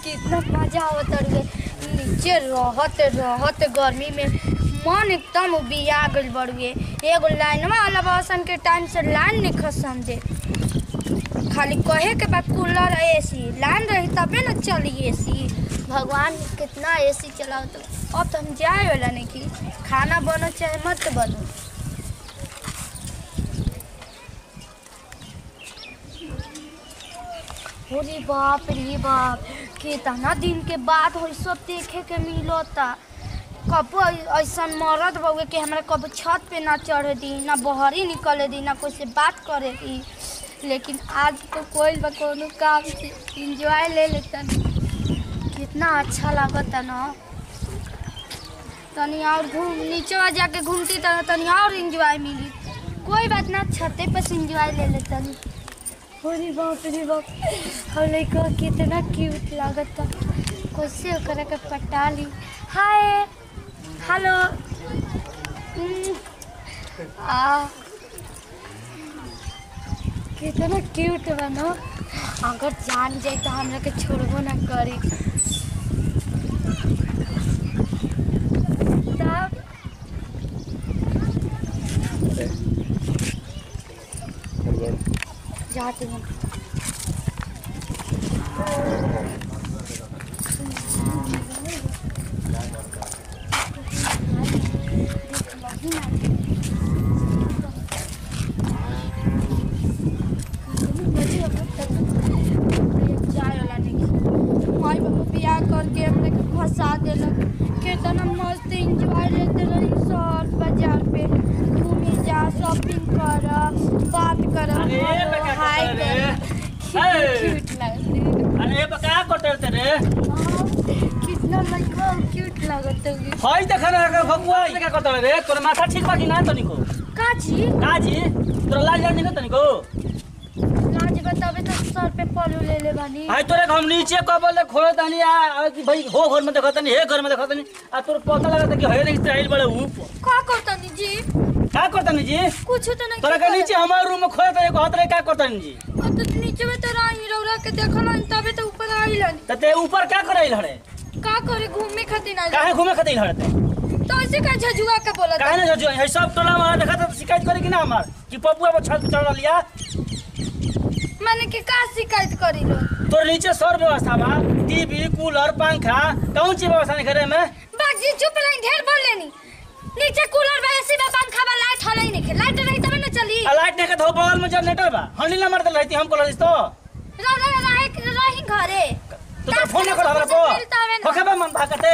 कितना मजा आवत रे नीचे रहत गर्मी में मन एकदम उबिया गइल बड़ुए। एगो लाइनवा वाला बसन के टाइम से लाइन नहीं समझे, खाली कहे के बाद कूलर एसी लाइन रही तबे न चली एसी। भगवान कितना एसी चलाओ तो अब तो हम जाए वाला नहीं कि खाना बनो चाहे मत बनो। अरे बाप रे बाप, कितना दिन के बाद हो सब देखे के मिलता। कबो ऐसा मरद बउए कि हमरा कबो छत पे ना चढ़े दी, ना बहरी निकले दी, ना कोई से बात करे दी। लेकिन आज तो कोई कोनो काम से इंजॉय ले लेता, कितना अच्छा लगता ना। तनी और घूम नीचे जाके घूमती तो तनी और इंजॉय मिली। कोई बात ना, छते पर इंजॉय ले लेता। अरे बाप रे बाप, हम लड़का कितना क्यूट लगता। कैसे ओकरा के पटा ली। हाय हेलो कितना क्यूट बनो। अगर जान जाए तो हमरा के छोड़बो ना करी। तब जाते हैं करके हमने फंसा दिलक। कितना मस्त इंजॉय लेते रही शहर बाजार पे घूमी जा, शॉपिंग कर, बात कर, हाय कर, क्यूट लगते। अरे बका कटरते रे कितना लड़का क्यूट लगत होगी। होई देखा ना भगवा का कटरे रे, तोर माथा ठीक बा कि ना तनिको? काजी तोर लाज जाने न तनिको? लाज बतावे तो सर पे पल्लू ले ले बानी। आई तोरे हम नीचे कबले खोले तानी आ कि भाई हो घर में देखतनी, हे घर में देखतनी आ तोर पता लगत कि हे नहीं स्टाइल बड़े ऊ का करतनी जी? का करतनी जी? कुछ तो नहीं। तोरा के नीचे हमार रूम में खोले त एक हाथ रे का करतनी जी? अब तो नीचे में तो राही रौरा के देखलन तबे तो ऊपर आइलन। त ते ऊपर का करैल हड़े? का करे घूमे खातिर ना? काहे घूमे खातिर हड़े ते? तो ऐसे का झजुआ के बोलत? काहे ना झजुआ? है सब टोला में देखत त शिकायत करे कि ना हमार कि पपुआ पर छत चढ़ लिया? माने के का शिकायत करी लो? तोर नीचे सर व्यवस्था बा, टीवी, कूलर, पंखा, कौन चीज व्यवस्था नहीं करे में? बाजी चुप रही, ढेर बोल लेनी। नीचे कूलर बा, एसी बा, पंखा बा, लाइट हलई नहीं के। लाइट रही तबे ना चली। आ लाइट नहीं के तो बगल में जनरेटर बा, हंडी ना मारत रहती हम कॉलेज तो। रही घरे तो तेरा फोन ना कर हमरा को होखे बा मन भागते।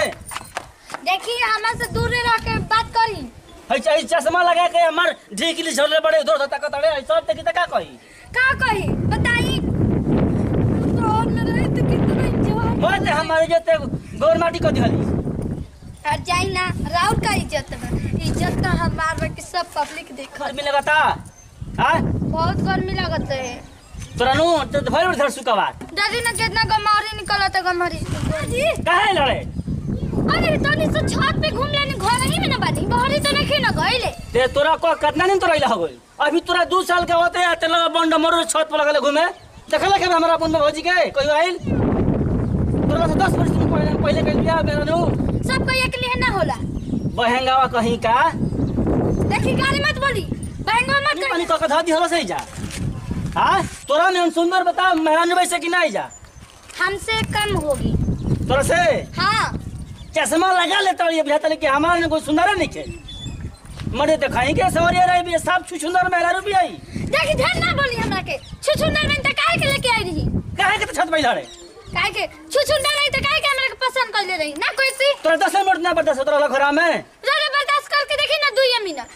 देखी हमरा से दूर रह के बात करी। है चाहिए चश्मा लगा के हमर ढीकली झोले बड़े उधर उधर तक तड़े सब देखि त का कही बताई। तो और में रही तो कितना इंजॉय मत हमारे जते गोर माटी को दिहली और जाई ना। राउर का इज्जत बा, इज्जत तो हमार बा कि सब पब्लिक देख। गर्मी लगता हां बहुत गर्मी लगत है तोरा नु तो भर भर सुकावा दादी ना कितना गमारी निकलत है। गमारी जी काहे लड़े? अरे तनी से छत पे घूम लेनी, घर ही में ना बानी, बहरी तो नहीं ना गइले। ते तोरा को कितना दिन तो रहिला हो गइल? अभी तोरा 2 साल के होते आ तेला बंड मरो छत पर लगले घूमे देखला के हमरा अपन भौजी के कोई आइल तोरा से 10 वर्ष पहले कइल बिया मेरा नु सब कोई एक लिए ना होला। बहंगावा कहीं का देखी गाली मत बोली, बहंगा मत कर। पानी का धा दी हलो सही जा। हां तोरा में सुंदर बता मेहरान वैसे कि नहीं जा? हमसे कम होगी तोरा से? हां चश्मा लगा लेता ये बुझाता कि हमारे में कोई सुंदर नहीं के मरे दिखाई के सवरिया रही भी सब सुंदर मेहरारू भी आई। देखी ढेर ना बोली हमरा के छुछुंदर में त काहे के लेके आई रही? काहे के छत पे लड़े? काहे के छुछुंदर नहीं त काहे के हमरा के पसंद कर ले रही ना? कोई सी तोरा 10 मिनट ना बर्दाश्त तोरा घरा में जरा बर्दाश्त करके देखी ना 2 मिनट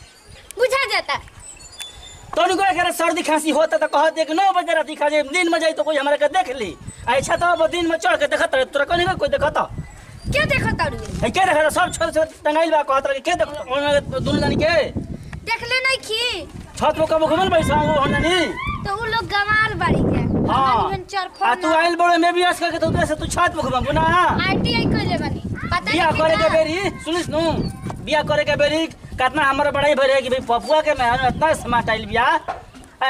बुझा जाता। तोनी को अगर सर्दी खांसी होता तो कह दे कि 9 बजे रात खा जाए, दिन में जाई तो कोई हमरा के देख ली। आई छत पर दिन में चढ़ के देखत तोरा कोनी कोई देखत क्या देखत तारू? है के देखत सब छोट छोट टंगाइल बा कहत के देखत दुनु जानी के देख ले नहीं की छत पर कब घुमल बैसा वो हननी तो वो लोग गमार बाड़ी के। हां आ तू आइल बड़े में भी आस करके तो से तू छत पर घुमबू ना? आईटीआई कइले बानी पता नहीं बिया करे के बेरी सुनिस नु बिया करे के बेरी कितना हमरा बड़ाई भरे कि भाई पपुआ के मैं इतना स्मार्ट आइल बिया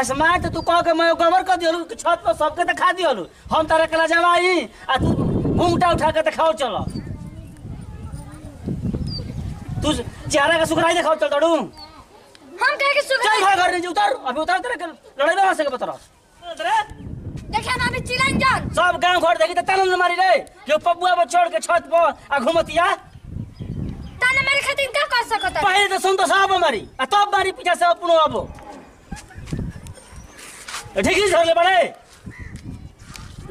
स्मार्ट तू कह के मैं गवर कर दियलु छत पर सबके दिखा दियलु हम तारे कला जवाई आ तू घूमटा उठा के दिखाओ चलो तू चेहरा का सुखराई दिखाओ चल तड़ू हम कहे के सुखराई चल घर नहीं उतर अभी उतर तेरे लड़ाई में से के बता देखा ना अभी चिल्लाइन जान सब गांव घर देखी त तालन मारी रे कि पप्पुआ पर चढ़ के छत पर आ घुमतिया ताने मेरे खातिर का कर सकत पहले तो सुन तो साहब मारी आ तब मारी पीछे से अपनो आबो ठीक ही झोले बड़े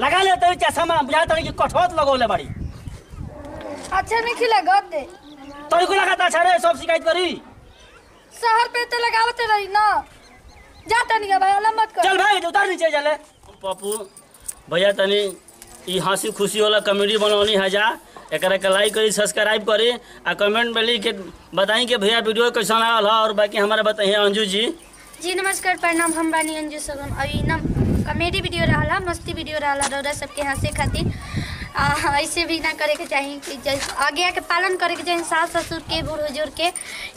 लगा ले तो चश्मा बुझा तक कि कठोत लगोले बड़ी अच्छा नहीं खिला गते तो को लगाता छड़े सब शिकायत करी शहर पे तो लगावत रही ना जाता नहीं भाई अल्लाह मत कर चल भाई उतार नीचे चले पप्पू भैया तनी ई हंसी खुशी वाला कॉमेडी बनौनी है जा एकरा के लाइक करी सब्सक्राइब करी आ कमेंट में लिख के बताई कि भैया वीडियो कैसा लागल और बाकी हमारे बताइए अंजू जी नमस्कार प्रणाम हम बानी अंजू सगम अभी ना कॉमेडी वीडियो रहा मस्ती वीडियो रहा रौरा सबके हंसे खातिर ऐसे भी ना करे के चाहिए कि आगे के पालन करे के चाहिए सास ससुर के बूढ़ बुजुर्ग के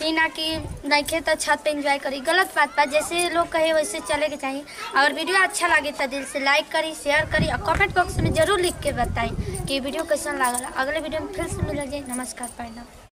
ही ना कि नहीं तो छत पे एंजॉय करी गलत बात बा जैसे लोग कहे वैसे चले के चाहिए अगर वीडियो अच्छा लगे तो दिल से लाइक करी शेयर करी और कमेंट बॉक्स में जरूर लिख के बताएं कि वीडियो कैसा लागल अगले वीडियो में फिर से मिल जाए नमस्कार प्रणाम।